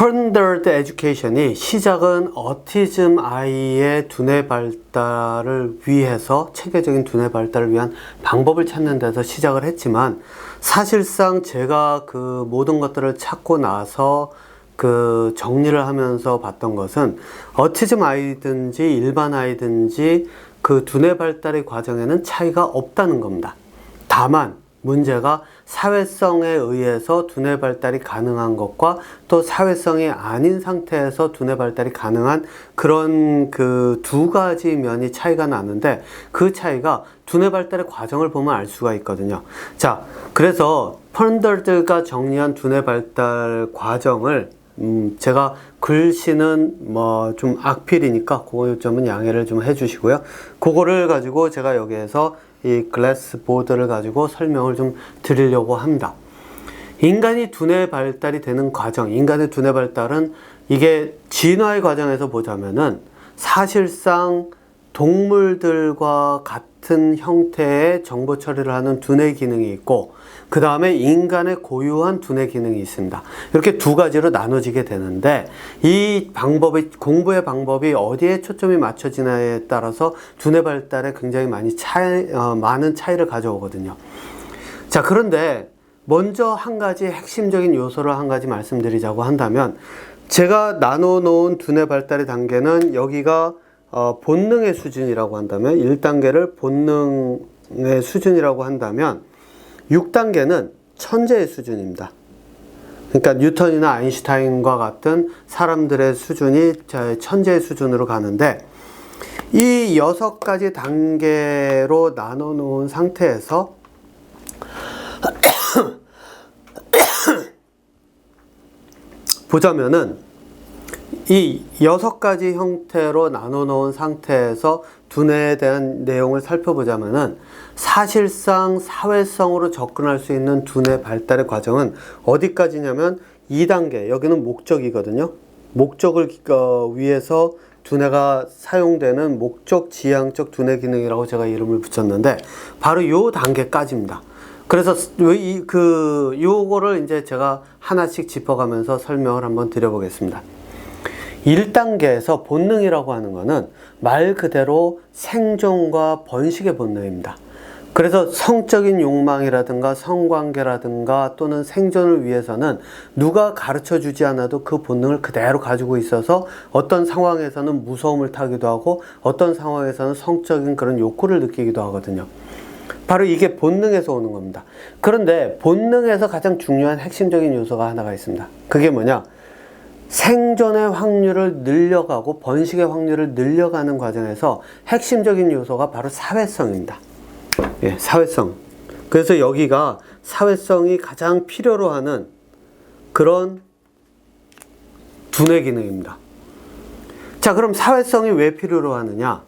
Pondered Education이 시작은 어티즘 아이의 두뇌 발달을 위해서 체계적인 두뇌 발달을 위한 방법을 찾는 데서 시작을 했지만, 사실상 제가 그 모든 것들을 찾고 나서 그 정리를 하면서 봤던 것은 어티즘 아이든지 일반 아이든지 그 두뇌 발달의 과정에는 차이가 없다는 겁니다. 다만 문제가 사회성에 의해서 두뇌 발달이 가능한 것과 또 사회성이 아닌 상태에서 두뇌 발달이 가능한 그런 그 두 가지 면이 차이가 나는데, 그 차이가 두뇌 발달의 과정을 보면 알 수가 있거든요. 자, 그래서 펀더드가 정리한 두뇌 발달 과정을 제가 글씨는 뭐 좀 악필이니까 그거 점은 양해를 좀 해주시고요. 그거를 가지고 제가 여기에서 이 글래스 보드를 가지고 설명을 좀 드리려고 합니다. 인간이 두뇌 발달이 되는 과정, 인간의 두뇌 발달은 이게 진화의 과정에서 보자면은 사실상 동물들과 같은 형태의 정보 처리를 하는 두뇌 기능이 있고, 그 다음에 인간의 고유한 두뇌 기능이 있습니다. 이렇게 두 가지로 나눠지게 되는데, 이 방법이, 공부의 방법이 어디에 초점이 맞춰지냐에 따라서 두뇌 발달에 굉장히 많은 차이를 가져오거든요. 자, 그런데 먼저 한 가지 핵심적인 요소를 한 가지 말씀드리자고 한다면, 제가 나눠 놓은 두뇌 발달의 단계는 여기가 본능의 수준이라고 한다면, 1단계를 본능의 수준이라고 한다면 6단계는 천재의 수준입니다. 그러니까 뉴턴이나 아인슈타인과 같은 사람들의 수준이 천재의 수준으로 가는데, 이 6가지 단계로 나눠 놓은 상태에서 보자면은 이 6가지 형태로 나눠 놓은 상태에서 두뇌에 대한 내용을 살펴보자면은, 사실상 사회성으로 접근할 수 있는 두뇌 발달의 과정은 어디까지냐면 2단계, 여기는 목적이거든요. 목적을 위해서 두뇌가 사용되는 목적 지향적 두뇌 기능이라고 제가 이름을 붙였는데, 바로 요 단계까지입니다. 그래서 요거를 이제 제가 하나씩 짚어가면서 설명을 한번 드려보겠습니다. 1단계에서 본능이라고 하는 것은 말 그대로 생존과 번식의 본능입니다. 그래서 성적인 욕망이라든가 성관계라든가 또는 생존을 위해서는 누가 가르쳐 주지 않아도 그 본능을 그대로 가지고 있어서 어떤 상황에서는 무서움을 타기도 하고 어떤 상황에서는 성적인 그런 욕구를 느끼기도 하거든요. 바로 이게 본능에서 오는 겁니다. 그런데 본능에서 가장 중요한 핵심적인 요소가 하나가 있습니다. 그게 뭐냐? 생존의 확률을 늘려가고 번식의 확률을 늘려가는 과정에서 핵심적인 요소가 바로 사회성입니다. 예, 사회성. 그래서 여기가 사회성이 가장 필요로 하는 그런 두뇌 기능입니다. 자, 그럼 사회성이 왜 필요로 하느냐?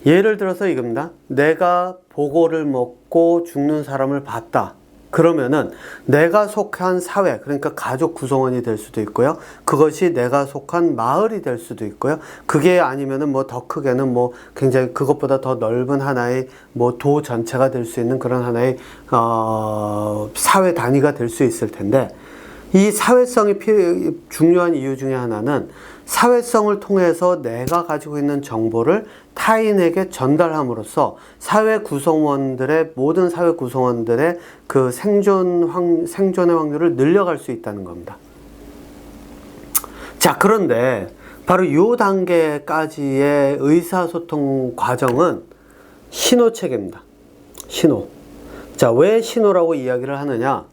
예를 들어서 이겁니다. 내가 보고를 먹고 죽는 사람을 봤다. 그러면은 내가 속한 사회, 그러니까 가족 구성원이 될 수도 있고요. 그것이 내가 속한 마을이 될 수도 있고요. 그게 아니면은 뭐 더 크게는 뭐 굉장히 그것보다 더 넓은 하나의 뭐 도 전체가 될 수 있는 그런 하나의 사회 단위가 될 수 있을 텐데, 이 사회성이 중요한 이유 중에 하나는 사회성을 통해서 내가 가지고 있는 정보를 타인에게 전달함으로써 모든 사회 구성원들의 그 생존의 확률을 늘려갈 수 있다는 겁니다. 자, 그런데 바로 이 단계까지의 의사소통 과정은 신호체계입니다. 신호. 자, 왜 신호라고 이야기를 하느냐?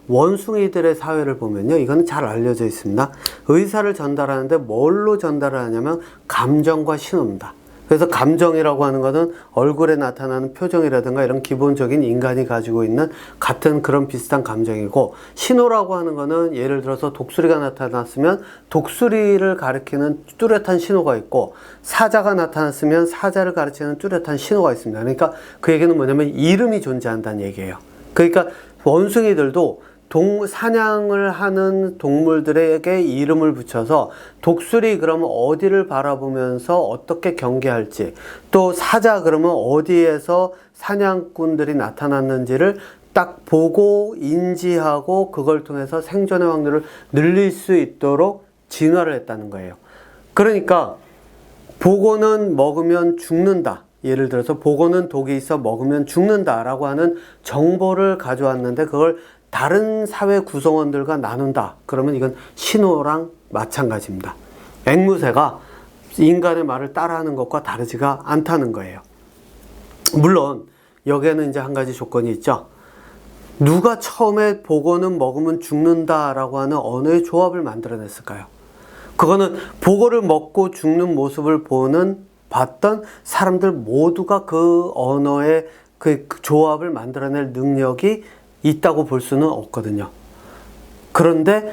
원숭이들의 사회를 보면요, 이거는 잘 알려져 있습니다. 의사를 전달하는데 뭘로 전달을 하냐면 감정과 신호입니다. 그래서 감정이라고 하는 것은 얼굴에 나타나는 표정이라든가 이런 기본적인 인간이 가지고 있는 같은 그런 비슷한 감정이고, 신호라고 하는 것은 예를 들어서 독수리가 나타났으면 독수리를 가리키는 뚜렷한 신호가 있고, 사자가 나타났으면 사자를 가리키는 뚜렷한 신호가 있습니다. 그러니까 그 얘기는 뭐냐면 이름이 존재한다는 얘기예요. 그러니까 원숭이들도 사냥을 하는 동물들에게 이름을 붙여서 독수리 그러면 어디를 바라보면서 어떻게 경계할지, 또 사자 그러면 어디에서 사냥꾼들이 나타났는지를 딱 보고 인지하고 그걸 통해서 생존의 확률을 늘릴 수 있도록 진화를 했다는 거예요. 그러니까 보고는 먹으면 죽는다. 예를 들어서 보고는 독이 있어 먹으면 죽는다라고 하는 정보를 가져왔는데 그걸 다른 사회 구성원들과 나눈다. 그러면 이건 신호랑 마찬가지입니다. 앵무새가 인간의 말을 따라하는 것과 다르지가 않다는 거예요. 물론 여기에는 이제 한 가지 조건이 있죠. 누가 처음에 보고는 먹으면 죽는다라고 하는 언어의 조합을 만들어냈을까요? 그거는 보고를 먹고 죽는 모습을 봤던 사람들 모두가 그 언어의 그 조합을 만들어낼 능력이 있다고 볼 수는 없거든요. 그런데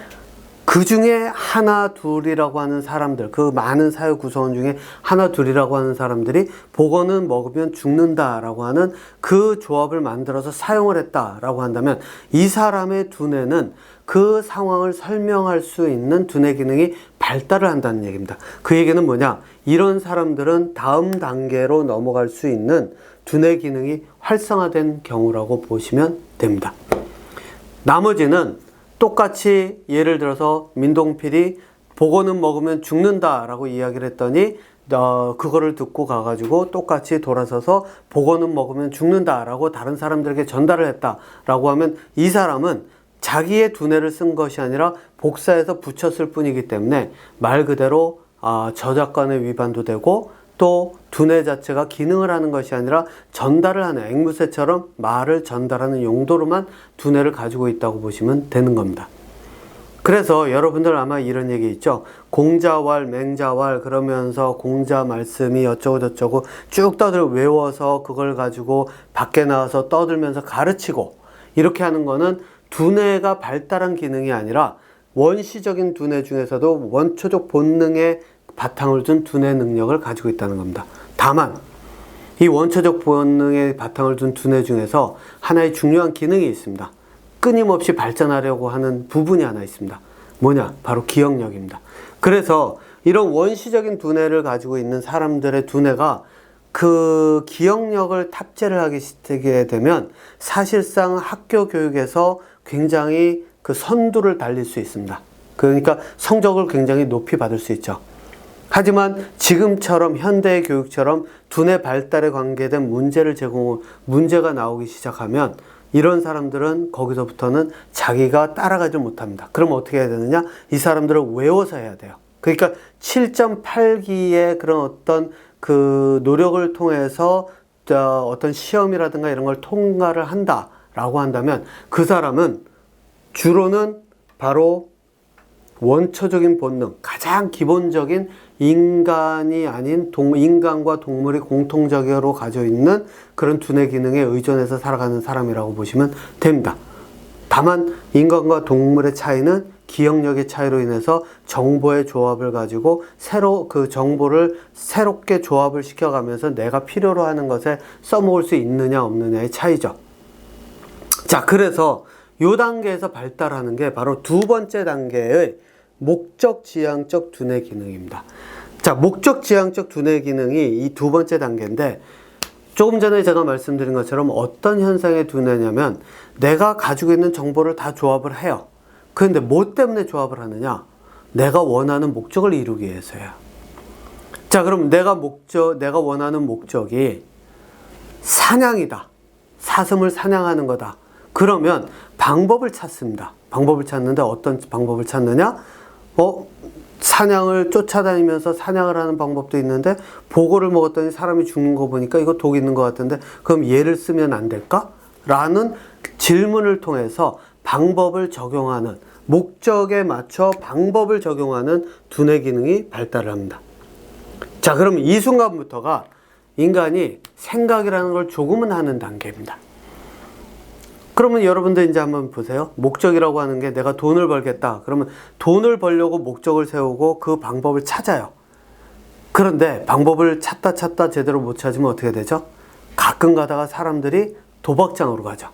그 중에 하나 둘이라고 하는 사람들, 그 많은 사회 구성원 중에 하나 둘이라고 하는 사람들이 보고는 먹으면 죽는다라고 하는 그 조합을 만들어서 사용을 했다라고 한다면 이 사람의 두뇌는 그 상황을 설명할 수 있는 두뇌 기능이 발달을 한다는 얘기입니다. 그 얘기는 뭐냐? 이런 사람들은 다음 단계로 넘어갈 수 있는 두뇌 기능이 활성화된 경우라고 보시면 됩니다. 나머지는 똑같이 예를 들어서 민동필이 보고는 먹으면 죽는다라고 이야기를 했더니 그거를 듣고 가가지고 똑같이 돌아서서 보고는 먹으면 죽는다라고 다른 사람들에게 전달을 했다라고 하면 이 사람은 자기의 두뇌를 쓴 것이 아니라 복사해서 붙였을 뿐이기 때문에 말 그대로 저작권의 위반도 되고 또 두뇌 자체가 기능을 하는 것이 아니라 전달을 하는 앵무새처럼 말을 전달하는 용도로만 두뇌를 가지고 있다고 보시면 되는 겁니다. 그래서 여러분들 아마 이런 얘기 있죠. 공자왈, 맹자왈 그러면서 공자 말씀이 어쩌고 저쩌고 쭉 외워서 그걸 가지고 밖에 나와서 떠들면서 가르치고 이렇게 하는 거는 두뇌가 발달한 기능이 아니라 원시적인 두뇌 중에서도 원초적 본능에 바탕을 둔 두뇌 능력을 가지고 있다는 겁니다. 다만 이 원초적 본능에 바탕을 둔 두뇌 중에서 하나의 중요한 기능이 있습니다. 끊임없이 발전하려고 하는 부분이 하나 있습니다. 뭐냐? 바로 기억력입니다. 그래서 이런 원시적인 두뇌를 가지고 있는 사람들의 두뇌가 그 기억력을 탑재를 하게 되면 사실상 학교 교육에서 굉장히 그 선두를 달릴 수 있습니다. 그러니까 성적을 굉장히 높이 받을 수 있죠. 하지만 지금처럼 현대의 교육처럼 두뇌 발달에 관계된 문제가 나오기 시작하면 이런 사람들은 거기서부터는 자기가 따라가지 못합니다. 그럼 어떻게 해야 되느냐? 이 사람들을 외워서 해야 돼요. 그러니까 7.8기의 그런 어떤 그 노력을 통해서 어떤 시험이라든가 이런 걸 통과를 한다라고 한다면 그 사람은 주로는 바로 원초적인 본능, 가장 기본적인 인간이 아닌 인간과 동물이 공통적으로 가지고 있는 그런 두뇌 기능에 의존해서 살아가는 사람이라고 보시면 됩니다. 다만 인간과 동물의 차이는 기억력의 차이로 인해서 정보의 조합을 가지고 그 정보를 새롭게 조합을 시켜가면서 내가 필요로 하는 것에 써먹을 수 있느냐 없느냐의 차이죠. 자, 그래서 이 단계에서 발달하는 게 바로 두 번째 단계의 목적지향적 두뇌 기능입니다. 자, 목적지향적 두뇌 기능이 이 두 번째 단계인데 조금 전에 제가 말씀드린 것처럼 어떤 현상의 두뇌냐면 내가 가지고 있는 정보를 다 조합을 해요. 그런데 뭐 때문에 조합을 하느냐? 내가 원하는 목적을 이루기 위해서예요. 자, 그럼 내가 원하는 목적이 사냥이다. 사슴을 사냥하는 거다. 그러면 방법을 찾습니다. 방법을 찾는데 어떤 방법을 찾느냐? 사냥을 쫓아다니면서 사냥을 하는 방법도 있는데 보고를 먹었더니 사람이 죽는 거 보니까 이거 독 있는 것 같은데 그럼 얘를 쓰면 안 될까? 라는 질문을 통해서 방법을 적용하는 목적에 맞춰 방법을 적용하는 두뇌 기능이 발달을 합니다. 자, 그럼 이 순간부터가 인간이 생각이라는 걸 조금은 하는 단계입니다. 그러면 여러분들 이제 한번 보세요. 목적이라고 하는 게 내가 돈을 벌겠다. 그러면 돈을 벌려고 목적을 세우고 그 방법을 찾아요. 그런데 방법을 찾다 제대로 못 찾으면 어떻게 되죠? 가끔 가다가 사람들이 도박장으로 가죠.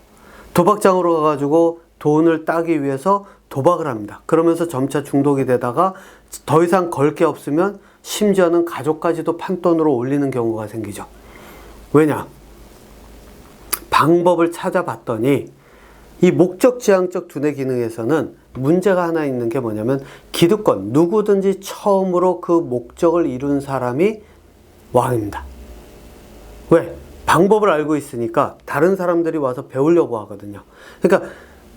도박장으로 가가지고 돈을 따기 위해서 도박을 합니다. 그러면서 점차 중독이 되다가 더 이상 걸 게 없으면 심지어는 가족까지도 판돈으로 올리는 경우가 생기죠. 왜냐? 방법을 찾아봤더니 이 목적지향적 두뇌 기능에서는 문제가 하나 있는 게 뭐냐면 기득권, 누구든지 처음으로 그 목적을 이룬 사람이 왕입니다. 왜? 방법을 알고 있으니까 다른 사람들이 와서 배우려고 하거든요. 그러니까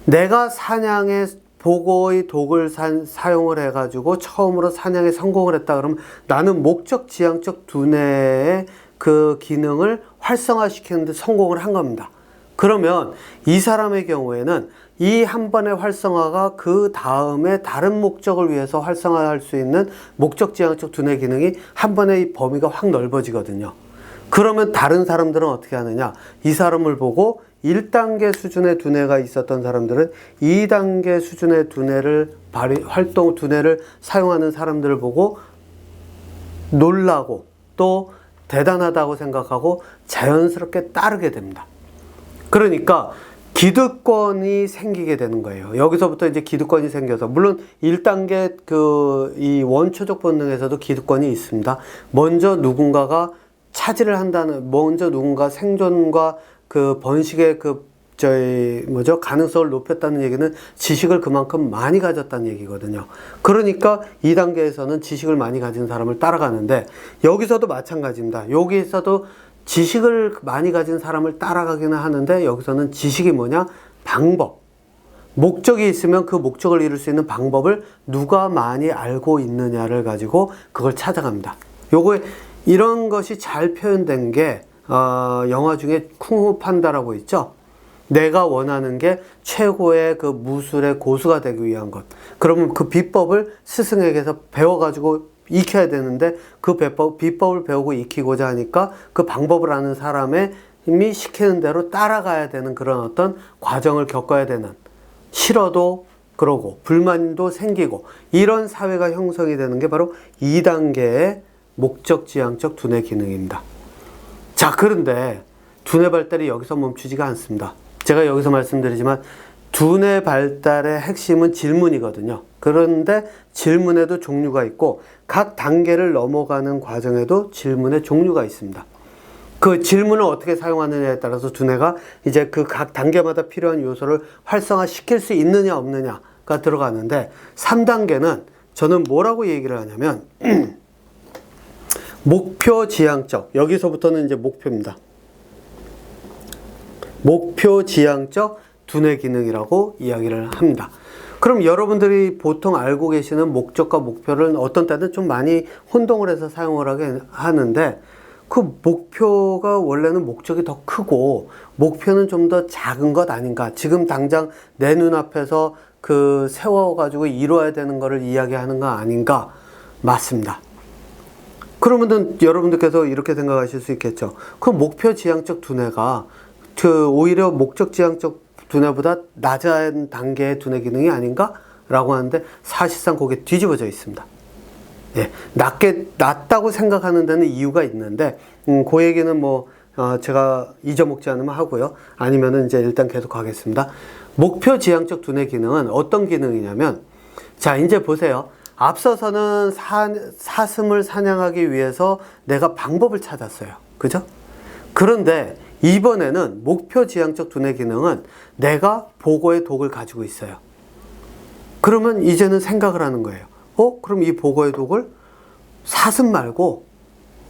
내가 사냥에 보고의 독을 사용을 해가지고 처음으로 사냥에 성공을 했다 그러면 나는 목적지향적 두뇌의 그 기능을 활성화시키는데 성공을 한 겁니다. 그러면 이 사람의 경우에는 이 한 번의 활성화가 그 다음에 다른 목적을 위해서 활성화할 수 있는 목적지향적 두뇌 기능이 한 번에 이 범위가 확 넓어지거든요. 그러면 다른 사람들은 어떻게 하느냐? 이 사람을 보고 1단계 수준의 두뇌가 있었던 사람들은 2단계 수준의 두뇌를 두뇌를 사용하는 사람들을 보고 놀라고 또 대단하다고 생각하고 자연스럽게 따르게 됩니다. 그러니까 기득권이 생기게 되는 거예요. 여기서부터 이제 기득권이 생겨서, 물론 1단계 이 원초적 본능에서도 기득권이 있습니다. 먼저 누군가가 차지를 한다는, 먼저 누군가 생존과 그 번식의 가능성을 높였다는 얘기는 지식을 그만큼 많이 가졌다는 얘기거든요. 그러니까 2단계에서는 지식을 많이 가진 사람을 따라가는데, 여기서도 마찬가지입니다. 여기서도 지식을 많이 가진 사람을 따라가기는 하는데, 여기서는 지식이 뭐냐? 방법. 목적이 있으면 그 목적을 이룰 수 있는 방법을 누가 많이 알고 있느냐를 가지고 그걸 찾아갑니다. 요거에 이런 것이 잘 표현된 게 영화 중에 쿵후 판다라고 있죠. 내가 원하는 게 최고의 그 무술의 고수가 되기 위한 것. 그러면 그 비법을 스승에게서 배워가지고 익혀야 되는데, 그 비법을 배우고 익히고자 하니까 그 방법을 아는 사람이 시키는 대로 따라가야 되는 그런 어떤 과정을 겪어야 되는, 싫어도 그러고 불만도 생기고 이런 사회가 형성이 되는 게 바로 2단계의 목적지향적 두뇌 기능입니다. 자, 그런데 두뇌 발달이 여기서 멈추지가 않습니다. 제가 여기서 말씀드리지만 두뇌 발달의 핵심은 질문이거든요. 그런데 질문에도 종류가 있고 각 단계를 넘어가는 과정에도 질문의 종류가 있습니다. 그 질문을 어떻게 사용하느냐에 따라서 두뇌가 이제 그 각 단계마다 필요한 요소를 활성화시킬 수 있느냐 없느냐가 들어가는데, 3단계는 저는 뭐라고 얘기를 하냐면 목표지향적, 여기서부터는 이제 목표입니다. 목표지향적 두뇌 기능이라고 이야기를 합니다. 그럼 여러분들이 보통 알고 계시는 목적과 목표를 어떤 때는 좀 많이 혼동을 해서 사용을 하는데, 그 목표가 원래는 목적이 더 크고 목표는 좀 더 작은 것 아닌가? 지금 당장 내 눈앞에서 그 세워가지고 이루어야 되는 거를 이야기하는 거 아닌가? 맞습니다. 그러면 여러분들께서 이렇게 생각하실 수 있겠죠. 그 목표지향적 두뇌가 오히려 목적지향적 두뇌보다 낮은 단계의 두뇌 기능이 아닌가? 라고 하는데, 사실상 그게 뒤집어져 있습니다. 예, 낮다고 생각하는 데는 이유가 있는데, 그 얘기는 제가 잊어먹지 않으면 하고요. 아니면은 이제 일단 계속 가겠습니다. 목표지향적 두뇌 기능은 어떤 기능이냐면, 자, 이제 보세요. 앞서서는 사슴을 사냥하기 위해서 내가 방법을 찾았어요. 그죠? 그런데 이번에는 목표지향적 두뇌 기능은 내가 보고의 독을 가지고 있어요. 그러면 이제는 생각을 하는 거예요. 그럼 이 보고의 독을 사슴 말고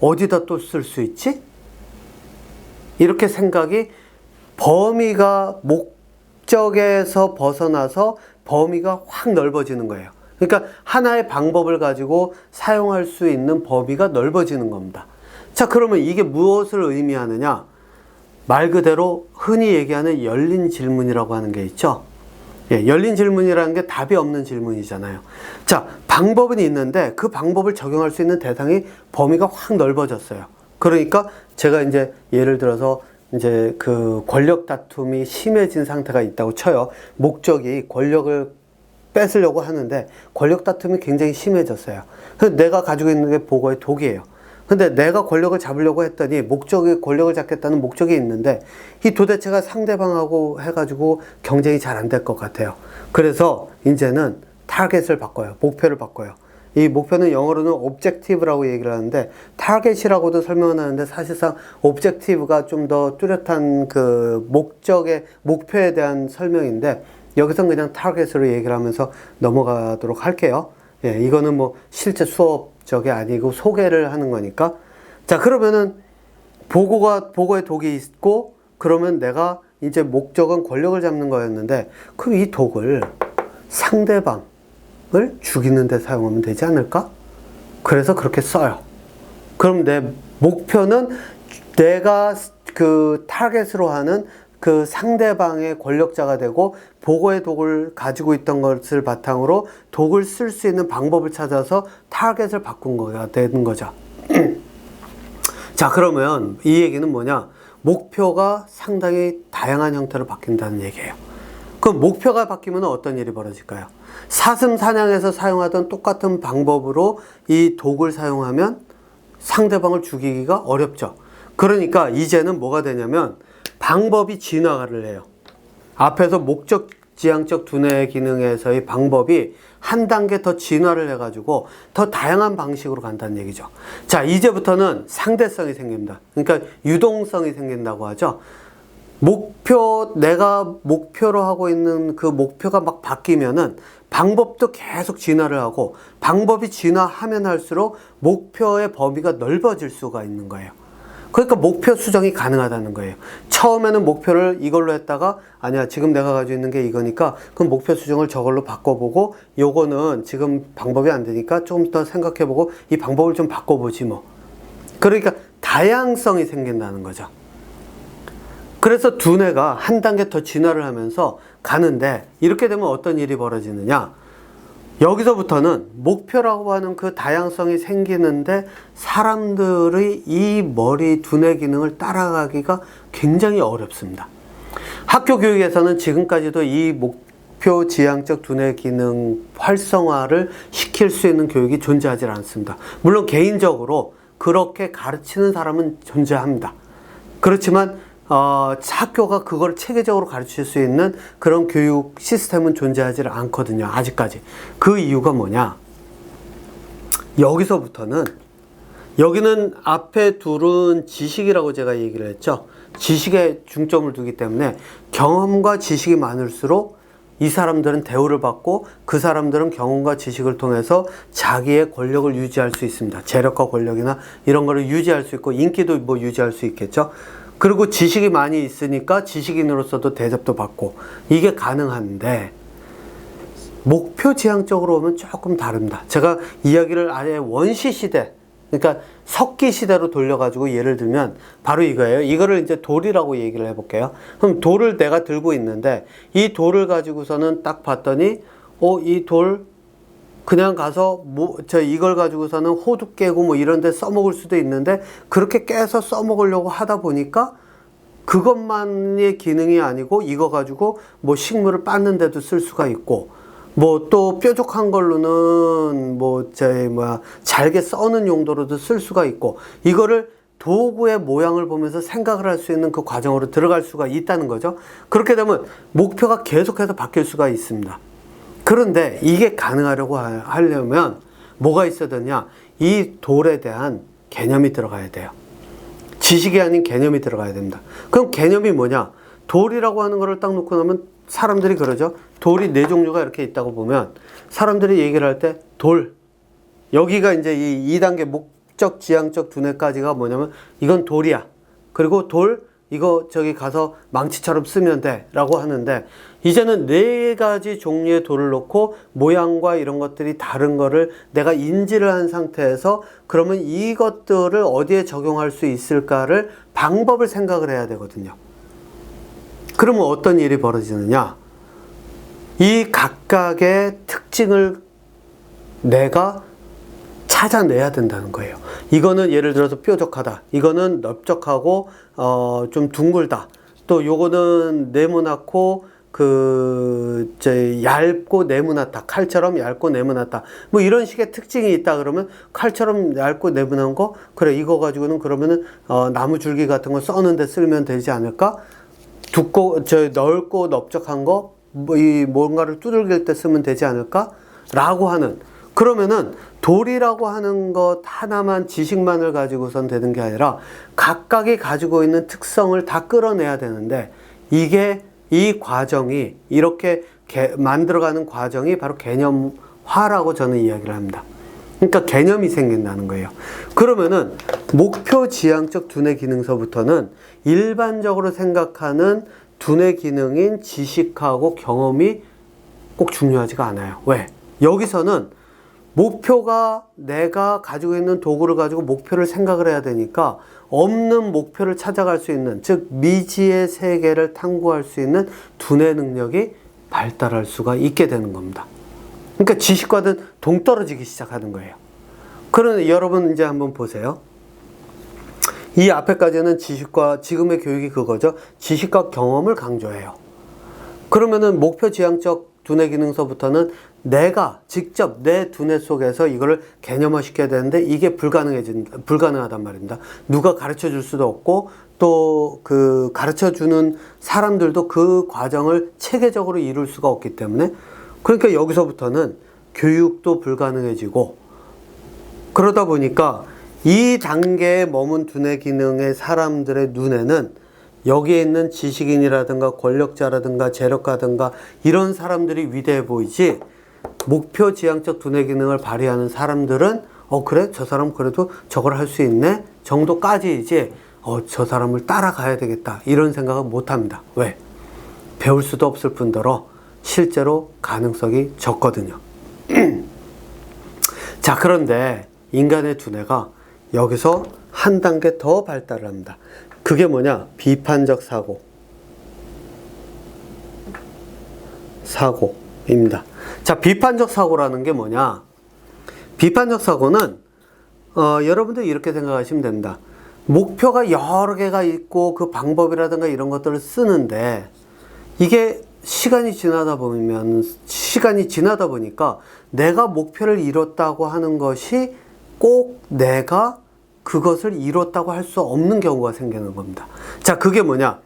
어디다 또 쓸 수 있지? 이렇게 생각이, 범위가 목적에서 벗어나서 범위가 확 넓어지는 거예요. 그러니까 하나의 방법을 가지고 사용할 수 있는 범위가 넓어지는 겁니다. 자, 그러면 이게 무엇을 의미하느냐? 말 그대로 흔히 얘기하는 열린 질문이라고 하는 게 있죠. 예, 열린 질문이라는 게 답이 없는 질문이잖아요. 자, 방법은 있는데 그 방법을 적용할 수 있는 대상이, 범위가 확 넓어졌어요. 그러니까 제가 이제 예를 들어서 이제 그 권력 다툼이 심해진 상태가 있다고 쳐요. 목적이 권력을 뺏으려고 하는데 권력 다툼이 굉장히 심해졌어요. 그래서 내가 가지고 있는 게 보고의 독이에요. 근데 내가 권력을 잡으려고 했더니 권력을 잡겠다는 목적이 있는데, 이 도대체가 상대방하고 해가지고 경쟁이 잘 안 될 것 같아요. 그래서 이제는 타겟을 바꿔요. 목표를 바꿔요. 이 목표는 영어로는 objective라고 얘기를 하는데 target이라고도 설명을 하는데 사실상 objective가 좀 더 뚜렷한 그 목표에 대한 설명인데 여기선 그냥 target으로 얘기를 하면서 넘어가도록 할게요. 예, 이거는 뭐 실제 수업적이 아니고 소개를 하는 거니까. 자, 그러면은 보고에 독이 있고 그러면 내가 이제 목적은 권력을 잡는 거였는데 그럼 이 독을 상대방을 죽이는 데 사용하면 되지 않을까? 그래서 그렇게 써요. 그럼 내 목표는 내가 그 타겟으로 하는 그 상대방의 권력자가 되고 보고의 독을 가지고 있던 것을 바탕으로 독을 쓸 수 있는 방법을 찾아서 타겟을 바꾼 거가 되는 거죠. 자, 그러면 이 얘기는 뭐냐? 목표가 상당히 다양한 형태로 바뀐다는 얘기예요. 그럼 목표가 바뀌면 어떤 일이 벌어질까요? 사슴 사냥에서 사용하던 똑같은 방법으로 이 독을 사용하면 상대방을 죽이기가 어렵죠. 그러니까 이제는 뭐가 되냐면 방법이 진화를 해요. 앞에서 목적지향적 두뇌 기능에서의 방법이 한 단계 더 진화를 해가지고 더 다양한 방식으로 간다는 얘기죠. 자, 이제부터는 상대성이 생깁니다. 그러니까 유동성이 생긴다고 하죠. 내가 목표로 하고 있는 그 목표가 막 바뀌면은 방법도 계속 진화를 하고 방법이 진화하면 할수록 목표의 범위가 넓어질 수가 있는 거예요. 그러니까 목표 수정이 가능하다는 거예요. 처음에는 목표를 이걸로 했다가 아니야, 지금 내가 가지고 있는 게 이거니까 그럼 목표 수정을 저걸로 바꿔보고 요거는 지금 방법이 안 되니까 조금 더 생각해보고 이 방법을 좀 바꿔보지 뭐. 그러니까 다양성이 생긴다는 거죠. 그래서 두뇌가 한 단계 더 진화를 하면서 가는데 이렇게 되면 어떤 일이 벌어지느냐? 여기서부터는 목표라고 하는 그 다양성이 생기는데 사람들의 이 머리 두뇌 기능을 따라가기가 굉장히 어렵습니다. 학교 교육에서는 지금까지도 이 목표 지향적 두뇌 기능 활성화를 시킬 수 있는 교육이 존재하지 않습니다. 물론 개인적으로 그렇게 가르치는 사람은 존재합니다. 그렇지만 학교가 그걸 체계적으로 가르칠 수 있는 그런 교육 시스템은 존재하지 않거든요. 아직까지. 그 이유가 뭐냐? 여기서부터는 여기는 앞에 둘은 지식이라고 제가 얘기를 했죠. 지식에 중점을 두기 때문에 경험과 지식이 많을수록 이 사람들은 대우를 받고 그 사람들은 경험과 지식을 통해서 자기의 권력을 유지할 수 있습니다. 재력과 권력이나 이런 거를 유지할 수 있고 인기도 뭐 유지할 수 있겠죠. 그리고 지식이 많이 있으니까 지식인으로서도 대접도 받고 이게 가능한데 목표 지향적으로 오면 조금 다릅니다. 제가 이야기를 아예 원시 시대, 그러니까 석기 시대로 돌려가지고 예를 들면 바로 이거예요. 이거를 이제 돌이라고 얘기를 해볼게요. 그럼 돌을 내가 들고 있는데 이 돌을 가지고서는 딱 봤더니 이 돌 그냥 가서 이걸 가지고서는 호두 깨고 뭐 이런 데 써먹을 수도 있는데 그렇게 깨서 써먹으려고 하다 보니까 그것만의 기능이 아니고 이거 가지고 뭐 식물을 빻는 데도 쓸 수가 있고 뭐 또 뾰족한 걸로는 잘게 써는 용도로도 쓸 수가 있고 이거를 도구의 모양을 보면서 생각을 할 수 있는 그 과정으로 들어갈 수가 있다는 거죠. 그렇게 되면 목표가 계속해서 바뀔 수가 있습니다. 그런데 이게 가능하려고 하려면 뭐가 있어야 되냐? 이 돌에 대한 개념이 들어가야 돼요. 지식이 아닌 개념이 들어가야 됩니다. 그럼 개념이 뭐냐? 돌이라고 하는 거를 딱 놓고 나면 사람들이 그러죠. 돌이 4종류가 이렇게 있다고 보면 사람들이 얘기를 할 때 돌, 여기가 이제 이 2단계 목적 지향적 두뇌까지가 뭐냐면 이건 돌이야. 그리고 돌, 이거 저기 가서 망치처럼 쓰면 돼 라고 하는데 이제는 4가지 종류의 돌을 놓고 모양과 이런 것들이 다른 거를 내가 인지를 한 상태에서 그러면 이것들을 어디에 적용할 수 있을까를 방법을 생각을 해야 되거든요. 그러면 어떤 일이 벌어지느냐? 이 각각의 특징을 내가 찾아내야 된다는 거예요. 이거는 예를 들어서 뾰족하다. 이거는 넓적하고 좀 둥글다. 또 요거는 네모나고 얇고 네모나다. 칼처럼 얇고 네모나다. 뭐 이런 식의 특징이 있다 그러면 칼처럼 얇고 네모난 거 그래 이거 가지고는 그러면은 나무 줄기 같은 거 써는데 쓰면 되지 않을까? 넓고 넓적한 거 뭔가를 두들길 때 쓰면 되지 않을까? 라고 하는 그러면은 도리라고 하는 것 하나만 지식만을 가지고선 되는 게 아니라 각각이 가지고 있는 특성을 다 끌어내야 되는데 이게 이 과정이 이렇게 만들어가는 과정이 바로 개념화라고 저는 이야기를 합니다. 그러니까 개념이 생긴다는 거예요. 그러면은 목표 지향적 두뇌 기능서부터는 일반적으로 생각하는 두뇌 기능인 지식하고 경험이 꼭 중요하지가 않아요. 왜? 여기서는 목표가 내가 가지고 있는 도구를 가지고 목표를 생각을 해야 되니까 없는 목표를 찾아갈 수 있는, 즉 미지의 세계를 탐구할 수 있는 두뇌 능력이 발달할 수가 있게 되는 겁니다. 그러니까 지식과는 동떨어지기 시작하는 거예요. 그러면 여러분 이제 한번 보세요. 이 앞에까지는 지식과, 지금의 교육이 그거죠. 지식과 경험을 강조해요. 그러면은 목표 지향적 두뇌 기능서부터는 내가 직접 내 두뇌 속에서 이거를 개념화시켜야 되는데 이게 불가능하단 말입니다. 누가 가르쳐 줄 수도 없고 또 그 가르쳐 주는 사람들도 그 과정을 체계적으로 이룰 수가 없기 때문에, 그러니까 여기서부터는 교육도 불가능해지고, 그러다 보니까 이 단계에 머문 두뇌 기능의 사람들의 눈에는 여기에 있는 지식인이라든가 권력자라든가 재력가든가 이런 사람들이 위대해 보이지, 목표 지향적 두뇌 기능을 발휘하는 사람들은 그래? 저 사람 그래도 저걸 할 수 있네? 정도까지이지 저 사람을 따라가야 되겠다 이런 생각은 못합니다. 왜? 배울 수도 없을 뿐더러 실제로 가능성이 적거든요. 자, 그런데 인간의 두뇌가 여기서 한 단계 더 발달을 합니다. 그게 뭐냐? 비판적 사고입니다. 자, 비판적 사고라는 게 뭐냐? 비판적 사고는 여러분들 이렇게 생각하시면 됩니다. 목표가 여러 개가 있고 그 방법이라든가 이런 것들을 쓰는데 이게 시간이 지나다 보니까 내가 목표를 이뤘다고 하는 것이 꼭 내가 그것을 이뤘다고 할 수 없는 경우가 생기는 겁니다. 자, 그게 뭐냐?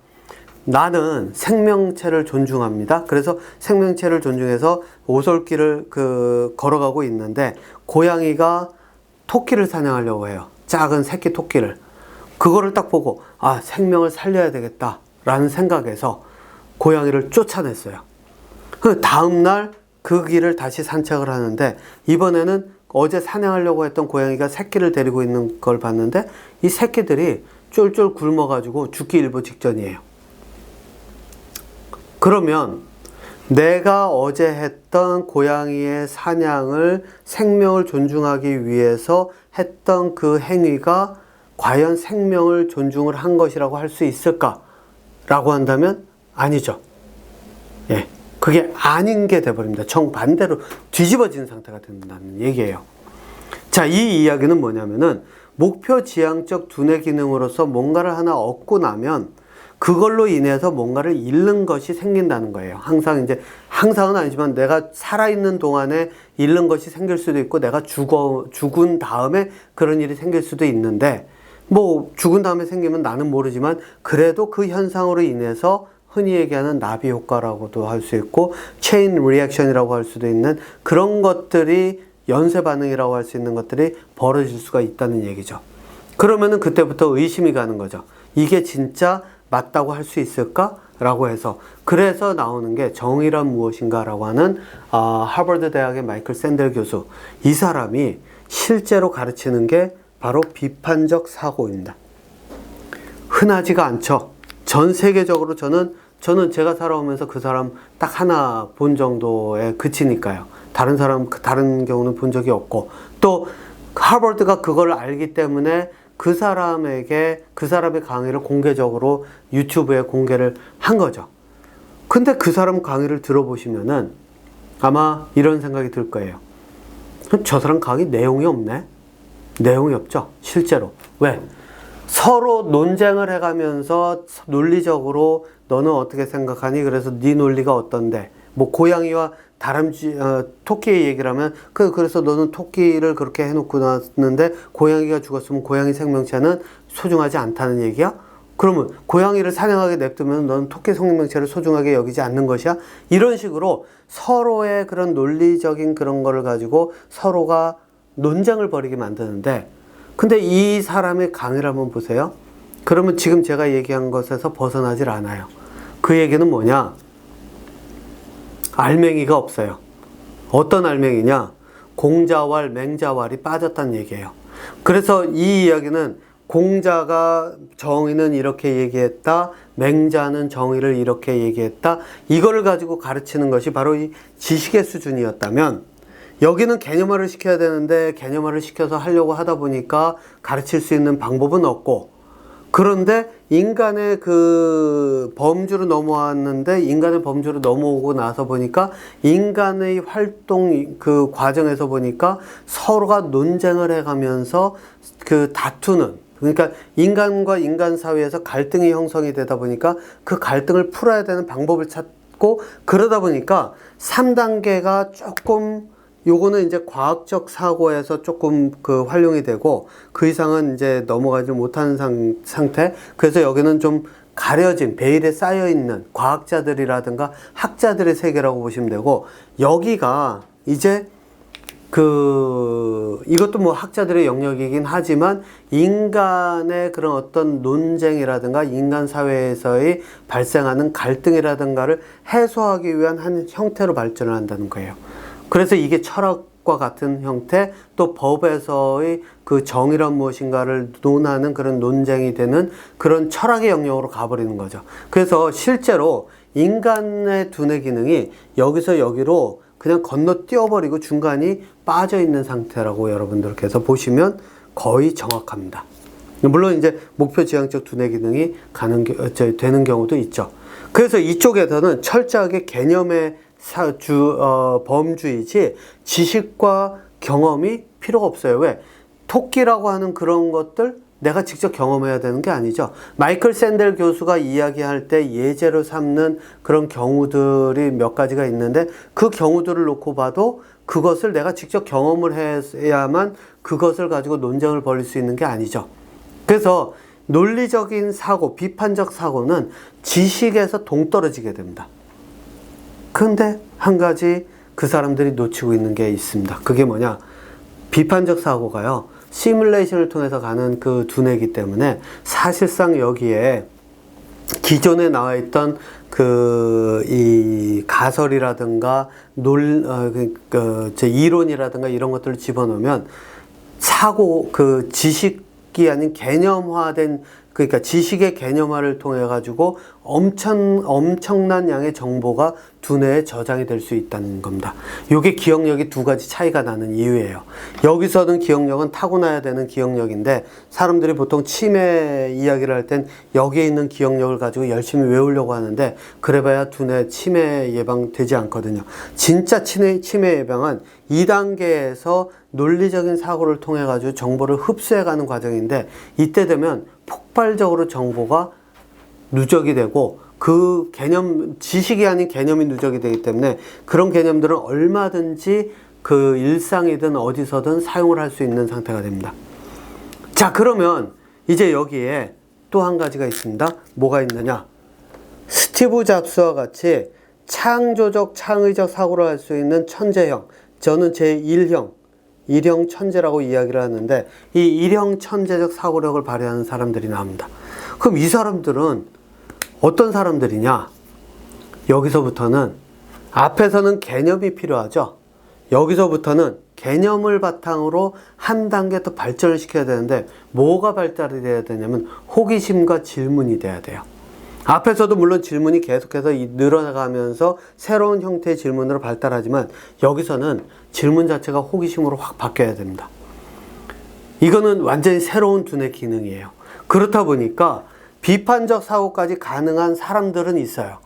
나는 생명체를 존중합니다. 그래서 생명체를 존중해서 오솔길을 걸어가고 있는데 고양이가 토끼를 사냥하려고 해요. 작은 새끼 토끼를. 그거를 딱 보고 생명을 살려야 되겠다 라는 생각에서 고양이를 쫓아냈어요. 그 다음날 그 길을 다시 산책을 하는데 이번에는 어제 사냥하려고 했던 고양이가 새끼를 데리고 있는 걸 봤는데 이 새끼들이 쫄쫄 굶어가지고 죽기 일보 직전이에요. 그러면 내가 어제 했던 고양이의 사냥을, 생명을 존중하기 위해서 했던 그 행위가 과연 생명을 존중을 한 것이라고 할 수 있을까라고 한다면 아니죠. 예, 그게 아닌 게 돼버립니다. 정반대로 뒤집어진 상태가 된다는 얘기예요. 자, 이 이야기는 뭐냐면은 목표 지향적 두뇌 기능으로서 뭔가를 하나 얻고 나면 그걸로 인해서 뭔가를 잃는 것이 생긴다는 거예요. 항상은 아니지만 내가 살아있는 동안에 잃는 것이 생길 수도 있고 내가 죽은 다음에 그런 일이 생길 수도 있는데, 죽은 다음에 생기면 나는 모르지만 그래도 그 현상으로 인해서 흔히 얘기하는 나비 효과라고도 할 수 있고 체인 리액션이라고 할 수도 있는 그런 것들이, 연쇄 반응이라고 할 수 있는 것들이 벌어질 수가 있다는 얘기죠. 그러면은 그때부터 의심이 가는 거죠. 이게 진짜 맞다고 할 수 있을까? 라고 해서, 그래서 나오는 게 정의란 무엇인가 라고 하는 하버드 대학의 마이클 샌델 교수, 이 사람이 실제로 가르치는 게 바로 비판적 사고입니다. 흔하지가 않죠. 전 세계적으로 저는 제가 살아오면서 그 사람 딱 하나 본 정도에 그치니까요. 다른 경우는 본 적이 없고, 또 하버드가 그걸 알기 때문에 그 사람의 강의를 공개적으로 유튜브에 공개를 한 거죠. 근데 그 사람 강의를 들어보시면은 아마 이런 생각이 들 거예요. 저 사람 강의 내용이 없네? 내용이 없죠, 실제로. 왜? 서로 논쟁을 해가면서 논리적으로 너는 어떻게 생각하니? 그래서 네 논리가 어떤데? 고양이와 토끼의 얘기를 하면 그래서 너는 토끼를 그렇게 해놓고 놨는데 고양이가 죽었으면 고양이 생명체는 소중하지 않다는 얘기야? 그러면 고양이를 사냥하게 냅두면 넌 토끼 생명체를 소중하게 여기지 않는 것이야? 이런 식으로 서로의 그런 논리적인 그런 거를 가지고 서로가 논쟁을 벌이게 만드는데, 근데 이 사람의 강의를 한번 보세요. 그러면 지금 제가 얘기한 것에서 벗어나질 않아요. 그 얘기는 뭐냐? 알맹이가 없어요. 어떤 알맹이냐? 공자왈, 맹자왈이 빠졌다는 얘기예요. 그래서 이 이야기는 공자가 정의는 이렇게 얘기했다, 맹자는 정의를 이렇게 얘기했다, 이거를 가지고 가르치는 것이 바로 이 지식의 수준이었다면, 여기는 개념화를 시켜야 되는데 개념화를 시켜서 하려고 하다 보니까 가르칠 수 있는 방법은 없고, 그런데 인간의 그 범주로 넘어왔는데, 인간의 범주로 넘어오고 나서 보니까 인간의 활동 그 과정에서 보니까 서로가 논쟁을 해가면서 그 다투는, 그러니까 인간과 인간 사회에서 갈등이 형성이 되다 보니까 그 갈등을 풀어야 되는 방법을 찾고, 그러다 보니까 3단계가 조금, 요거는 이제 과학적 사고에서 조금 그 활용이 되고 그 이상은 이제 넘어가지 못하는 상태. 그래서 여기는 좀 가려진, 베일에 쌓여 있는 과학자들이라든가 학자들의 세계라고 보시면 되고, 여기가 이제 이것도 뭐 학자들의 영역이긴 하지만 인간의 그런 어떤 논쟁이라든가 인간 사회에서의 발생하는 갈등이라든가를 해소하기 위한 한 형태로 발전을 한다는 거예요. 그래서 이게 철학과 같은 형태, 또 법에서의 그 정의란 무엇인가를 논하는 그런 논쟁이 되는 그런 철학의 영역으로 가버리는 거죠. 그래서 실제로 인간의 두뇌 기능이 여기서 여기로 그냥 건너뛰어버리고 중간이 빠져있는 상태라고 여러분들께서 보시면 거의 정확합니다. 물론 이제 목표 지향적 두뇌 기능이 되는 경우도 있죠. 그래서 이쪽에서는 철저하게 개념의 범주이지 지식과 경험이 필요가 없어요. 왜? 토끼라고 하는 그런 것들 내가 직접 경험해야 되는 게 아니죠. 마이클 샌델 교수가 이야기할 때 예제로 삼는 그런 경우들이 몇 가지가 있는데, 그 경우들을 놓고 봐도 그것을 내가 직접 경험을 해야만 그것을 가지고 논쟁을 벌일 수 있는 게 아니죠. 그래서 논리적인 사고, 비판적 사고는 지식에서 동떨어지게 됩니다. 근데 한 가지 그 사람들이 놓치고 있는 게 있습니다. 그게 뭐냐? 비판적 사고가요, 시뮬레이션을 통해서 가는 그 두뇌이기 때문에 사실상 여기에 기존에 나와 있던 이 가설이라든가 이론이라든가 이런 것들을 집어넣으면 지식이 아닌 개념화된, 그러니까 지식의 개념화를 통해 가지고 엄청난 양의 정보가 두뇌에 저장이 될 수 있다는 겁니다. 이게 기억력이 두 가지 차이가 나는 이유예요. 여기서는 기억력은 타고나야 되는 기억력인데, 사람들이 보통 치매 이야기를 할 땐 여기에 있는 기억력을 가지고 열심히 외우려고 하는데, 그래봐야 두뇌 치매 예방되지 않거든요. 진짜 치매 예방은 2단계에서 논리적인 사고를 통해 가지고 정보를 흡수해가는 과정인데, 이때 되면 폭발적으로 정보가 누적이 되고, 그 지식이 아닌 개념이 누적이 되기 때문에 그런 개념들은 얼마든지 그 일상이든 어디서든 사용을 할 수 있는 상태가 됩니다. 자, 그러면 이제 여기에 또 한 가지가 있습니다. 뭐가 있느냐? 스티브 잡스와 같이 창조적, 창의적 사고를 할 수 있는 천재형, 저는 제1형, 일형 천재라고 이야기를 하는데, 이 일형 천재적 사고력을 발휘하는 사람들이 나옵니다. 그럼 이 사람들은 어떤 사람들이냐? 여기서부터는, 앞에서는 개념이 필요하죠. 여기서부터는 개념을 바탕으로 한 단계 더 발전을 시켜야 되는데, 뭐가 발달이 돼야 되냐면 호기심과 질문이 돼야 돼요. 앞에서도 물론 질문이 계속해서 늘어나가면서 새로운 형태의 질문으로 발달하지만, 여기서는 질문 자체가 호기심으로 확 바뀌어야 됩니다. 이거는 완전히 새로운 두뇌 기능이에요. 그렇다 보니까 비판적 사고까지 가능한 사람들은 있어요.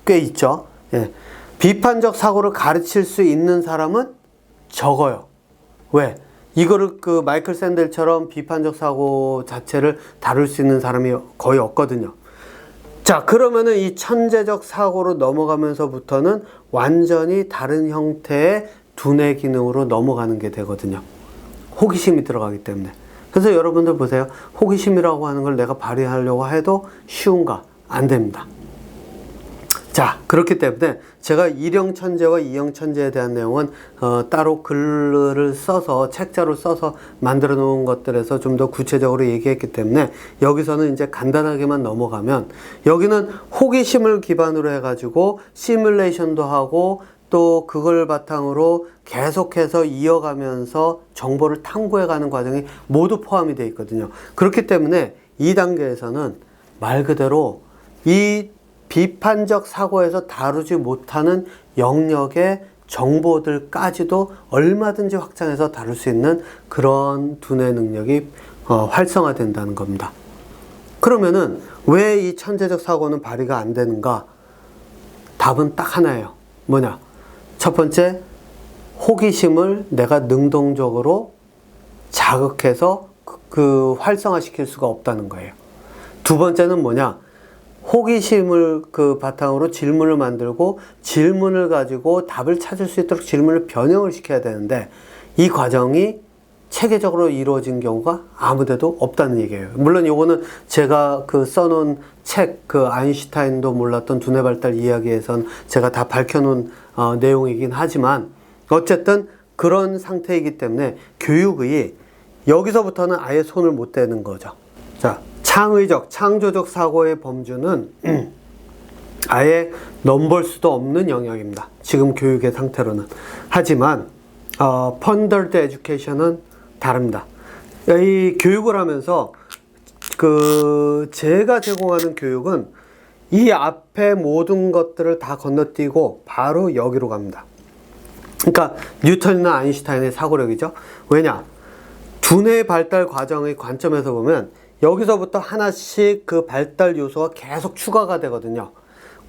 꽤 있죠. 예. 비판적 사고를 가르칠 수 있는 사람은 적어요. 왜? 이거를 마이클 샌델처럼 비판적 사고 자체를 다룰 수 있는 사람이 거의 없거든요. 자, 그러면은 이 천재적 사고로 넘어가면서부터는 완전히 다른 형태의 두뇌 기능으로 넘어가는 게 되거든요. 호기심이 들어가기 때문에. 그래서 여러분들 보세요. 호기심이라고 하는 걸 내가 발휘하려고 해도 쉬운가? 안 됩니다. 자, 그렇기 때문에 제가 일형천재와 이형천재에 대한 내용은 따로 글을 써서 책자로 써서 만들어 놓은 것들에서 좀 더 구체적으로 얘기했기 때문에 여기서는 이제 간단하게만 넘어가면, 여기는 호기심을 기반으로 해가지고 시뮬레이션도 하고 또 그걸 바탕으로 계속해서 이어가면서 정보를 탐구해가는 과정이 모두 포함이 되어 있거든요. 그렇기 때문에 이 단계에서는 말 그대로 이 비판적 사고에서 다루지 못하는 영역의 정보들까지도 얼마든지 확장해서 다룰 수 있는 그런 두뇌 능력이 활성화된다는 겁니다. 그러면은 왜 이 천재적 사고는 발휘가 안 되는가? 답은 딱 하나예요. 뭐냐? 첫 번째, 호기심을 내가 능동적으로 자극해서 활성화시킬 수가 없다는 거예요. 두 번째는 뭐냐? 호기심을 바탕으로 질문을 만들고 질문을 가지고 답을 찾을 수 있도록 질문을 변형을 시켜야 되는데 이 과정이 체계적으로 이루어진 경우가 아무데도 없다는 얘기예요. 물론 요거는 제가 써놓은 책, 아인슈타인도 몰랐던 두뇌 발달 이야기에선 제가 다 밝혀놓은 내용이긴 하지만 어쨌든 그런 상태이기 때문에 교육의 여기서부터는 아예 손을 못 대는 거죠. 자, 창의적, 창조적 사고의 범주는 아예 넘볼 수도 없는 영역입니다. 지금 교육의 상태로는. 하지만 Pondered Education은 다릅니다. 이 교육을 하면서 제가 제공하는 교육은 이 앞에 모든 것들을 다 건너뛰고 바로 여기로 갑니다. 그러니까 뉴턴이나 아인슈타인의 사고력이죠. 왜냐? 두뇌 발달 과정의 관점에서 보면 여기서부터 하나씩 그 발달 요소가 계속 추가가 되거든요.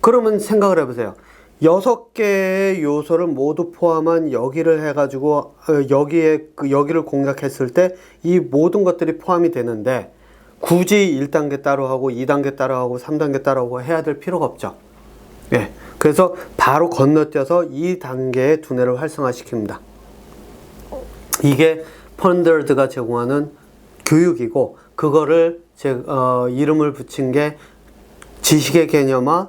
그러면 생각을 해보세요. 6개의 요소를 모두 포함한 여기를 해가지고 여기를 공략했을 때 이 모든 것들이 포함이 되는데 굳이 1단계 따로 하고 2단계 따로 하고 3단계 따로 하고 해야 될 필요가 없죠. 예. 그래서 바로 건너뛰어서 2단계의 두뇌를 활성화시킵니다. 이게 펀더드가 제공하는 교육이고, 그거를 이름을 붙인 게 지식의 개념화,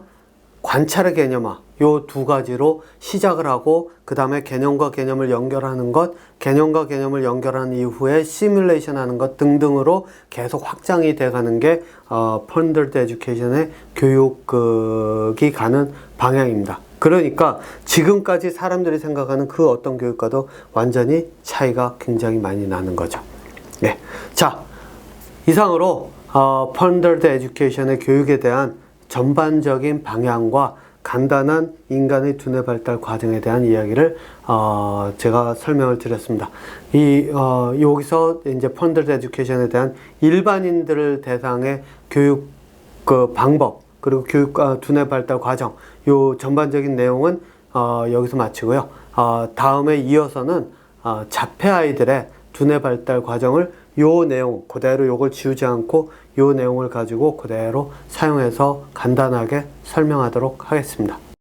관찰의 개념화, 요 두 가지로 시작을 하고 그 다음에 개념과 개념을 연결하는 것, 개념과 개념을 연결한 이후에 시뮬레이션 하는 것 등등으로 계속 확장이 돼가는 게 Pondered Education의 교육이 가는 방향입니다. 그러니까 지금까지 사람들이 생각하는 그 어떤 교육과도 완전히 차이가 굉장히 많이 나는 거죠. 네. 자, 이상으로 Pondered Education의 교육에 대한 전반적인 방향과 간단한 인간의 두뇌 발달 과정에 대한 이야기를 제가 설명을 드렸습니다. 여기서 이제 Pondered Education에 대한 일반인들을 대상의 교육 방법, 그리고 교육 두뇌 발달 과정, 요 전반적인 내용은 여기서 마치고요. 다음에 이어서는 자폐 아이들의 두뇌 발달 과정을 요 내용 그대로 요걸 지우지 않고 요 내용을 가지고 그대로 사용해서 간단하게 설명하도록 하겠습니다.